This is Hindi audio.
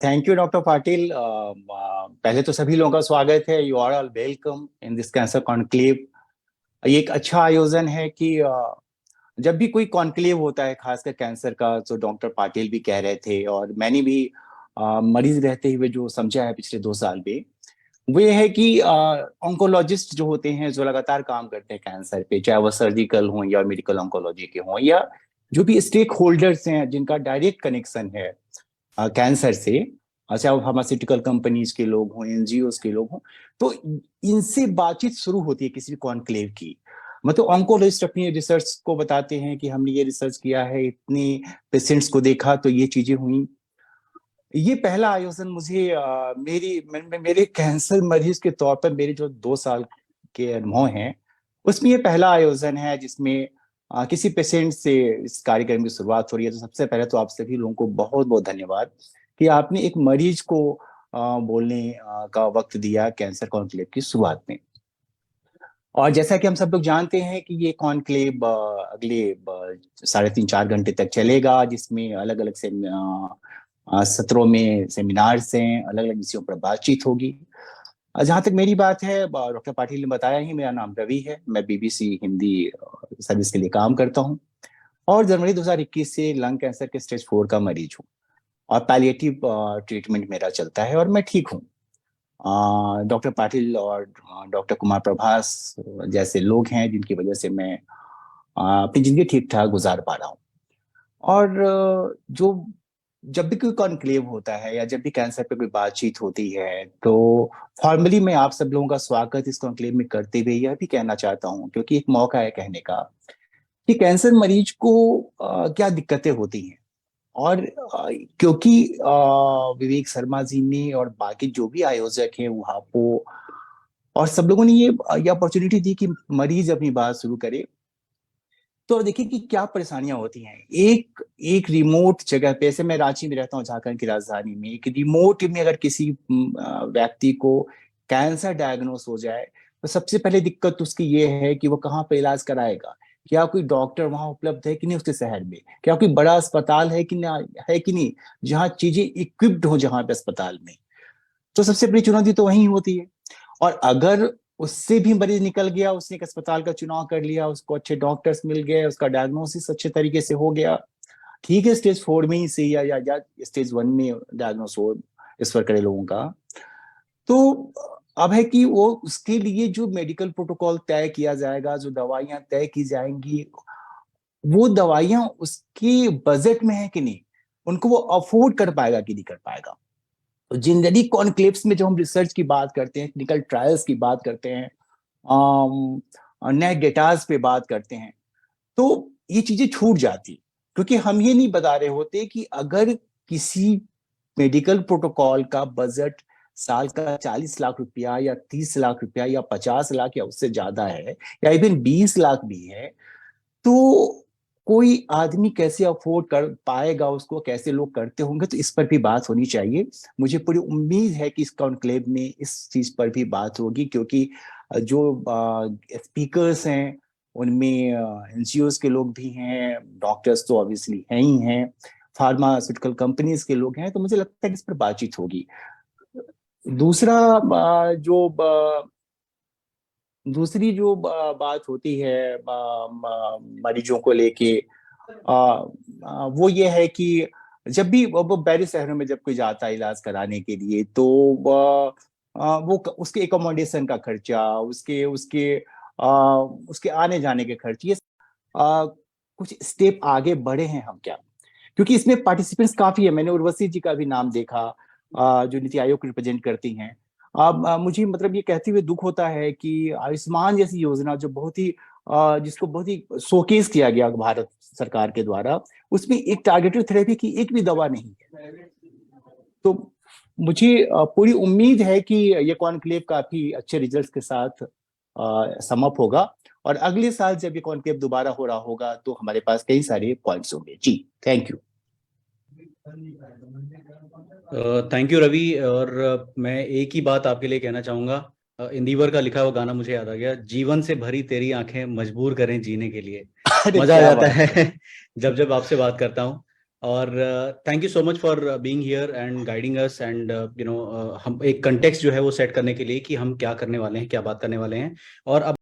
Thank you doctor Patil. पहले तो सभी लोगों का स्वागत है। You are all welcome in this cancer conclave. ये एक अच्छा आयोजन है कि जब भी कोई कॉन्क्लेव होता है खासकर कैंसर का, तो डॉक्टर पाटिल भी कह रहे थे और मैंने भी मरीज रहते हुए जो समझा है पिछले 2 साल में, वो ये है कि ऑन्कोलॉजिस्ट जो होते हैं, जो लगातार काम करते हैं कैंसर पे, चाहे वो सर्जिकल हो या मेडिकल ऑन्कोलॉजी के हों, या जो भी स्टेक होल्डर्स हैं जिनका डायरेक्ट कनेक्शन है कैंसर से, चाहे वो फार्मास्यूटिकल कंपनीज के लोग हों, एनजीओ के लोग हों, तो इनसे बातचीत शुरू होती है किसी भी कॉन्क्लेव की। मतलब ऑन्कोलॉजिस्ट अपनी रिसर्च को बताते हैं कि हमने ये रिसर्च किया है, इतने पेशेंट्स को देखा तो ये चीजें हुई। ये पहला आयोजन मुझे मेरे कैंसर मरीज के तौर पर मेरे जो 2 साल के अनुभव हैं उसमें ये पहला आयोजन है जिसमें किसी पेशेंट से इस कार्यक्रम की शुरुआत हो रही है। तो सबसे पहले तो आप सभी लोगों को बहुत बहुत धन्यवाद कि आपने एक मरीज को बोलने का वक्त दिया कैंसर कॉन्क्लेव की शुरुआत में। और जैसा कि हम सब लोग जानते हैं कि ये कॉन्क्लेव अगले 3.5 4 घंटे तक चलेगा, जिसमें अलग अलग से सत्रों में सेमिनार्स हैं, अलग अलग विषयों पर बातचीत होगी। जहाँ तक मेरी बात है, डॉक्टर पाटिल ने बताया ही, मेरा नाम रवि है। मैं बीबीसी हिंदी सर्विस के लिए काम करता हूँ और जनवरी 2021 से लंग कैंसर के स्टेज 4 का मरीज हूँ और पैलिएटिव ट्रीटमेंट मेरा चलता है और मैं ठीक हूँ। डॉक्टर पाटिल और डॉक्टर कुमार प्रभास जैसे लोग हैं जिनकी वजह से मैं अपनी जिंदगी ठीक ठाक गुजार पा रहा हूँ। और जो जब भी कोई कॉन्क्लेव होता है या जब भी कैंसर पे कोई बातचीत होती है, तो फॉर्मली मैं आप सब लोगों का स्वागत इस कॉन्क्लेव में करते हुए यह भी कहना चाहता हूँ, क्योंकि एक मौका है कहने का कि कैंसर मरीज को क्या दिक्कतें होती हैं। और क्योंकि विवेक शर्मा जी ने और बाकी जो भी आयोजक हैं वहां को और सब लोगों ने ये अपॉर्चुनिटी दी कि मरीज अपनी बात शुरू करे, तो देखिए कि क्या परेशानियां होती हैं। एक एक रिमोट जगह पे, ऐसे मैं रांची में रहता हूँ, झारखंड की राजधानी में, एक रिमोट में अगर किसी व्यक्ति को कैंसर डायग्नोस हो जाए, तो सबसे पहले दिक्कत उसकी ये है कि वो कहाँ पे इलाज कराएगा। क्या कोई डॉक्टर वहां उपलब्ध है कि नहीं उसके शहर में, क्या कोई बड़ा अस्पताल है कि ना, है कि नहीं, जहाँ चीजें इक्विप्ड हो जहाँ पे अस्पताल में। तो सबसे बड़ी चुनौती तो वही होती है। और अगर उससे भी मरीज निकल गया, उसने एक अस्पताल का चुनाव कर लिया, उसको अच्छे डॉक्टर्स मिल गए, उसका डायग्नोसिस अच्छे तरीके से हो गया, ठीक है, स्टेज 4 में ही सही या स्टेज 1 में डायग्नोस हो इस पर करे लोगों का, तो अब है कि वो उसके लिए जो मेडिकल प्रोटोकॉल तय किया जाएगा, जो दवाइयां तय की जाएंगी, वो दवाइयां उसके बजट में है कि नहीं, उनको वो अफोर्ड कर पाएगा कि नहीं कर पाएगा। तो जनरली कॉन्क्लेव्स में जब हम रिसर्च की बात करते हैं, क्लिनिकल ट्रायल्स की बात करते हैं, नए डेटाज पे बात करते हैं, तो ये चीजें छूट जाती, क्योंकि हम ये नहीं बता रहे होते कि अगर किसी मेडिकल प्रोटोकॉल का बजट साल का 40 लाख रुपया या 30 लाख रुपया या 50 लाख या उससे ज्यादा है, या इवन 20 लाख भी है, तो कोई आदमी कैसे अफोर्ड कर पाएगा उसको, कैसे लोग करते होंगे। तो इस पर भी बात होनी चाहिए। मुझे पूरी उम्मीद है कि इस कॉन्क्लेव में इस चीज पर भी बात होगी, क्योंकि जो स्पीकर्स हैं उनमें एनजीओ के लोग भी हैं, डॉक्टर्स तो ऑब्वियसली हैं ही हैं, फार्मास्यूटिकल कंपनीज के लोग हैं, तो मुझे लगता है कि इस पर बातचीत होगी। दूसरा दूसरी जो बात होती है मरीजों को लेके, वो ये है कि जब भी वो बड़े शहरों में जब कोई जाता है इलाज कराने के लिए, तो वो उसके एकोमोडेशन का खर्चा, उसके उसके उसके आने जाने के खर्च, ये कुछ स्टेप आगे बढ़े हैं हम क्या, क्योंकि इसमें पार्टिसिपेंट्स काफी है। मैंने उर्वशी जी का भी नाम देखा, जो नीति आयोग रिप्रेजेंट करती हैं। अब मुझे मतलब ये कहते हुए दुख होता है कि आयुष्मान जैसी योजना जो बहुत ही जिसको बहुत ही शोकेस किया गया भारत सरकार के द्वारा, उसमें एक टारगेटेड थेरेपी की एक भी दवा नहीं है। तो मुझे पूरी उम्मीद है कि ये कॉन्क्लेव काफी अच्छे रिजल्ट्स के साथ समाप्त होगा, और अगले साल जब ये कॉन्क्लेव दोबारा हो रहा होगा तो हमारे पास कई सारे पॉइंट्स होंगे। जी, thank you. Thank you Ravi. और मैं एक ही बात आपके लिए कहना चाहूँगा। इंदिवर का लिखा हुआ गाना मुझे याद आ गया, जीवन से भरी तेरी आंखें मजबूर करें जीने के लिए। अरे मजा आ क्या जाता बात है है। जब जब आपसे बात करता हूँ। और thank you so much for being here and guiding us and हम एक कंटेक्स्ट जो है वो सेट करने के लिए कि हम क्या करने वाले हैं, क्या बात करने वाले हैं। और अब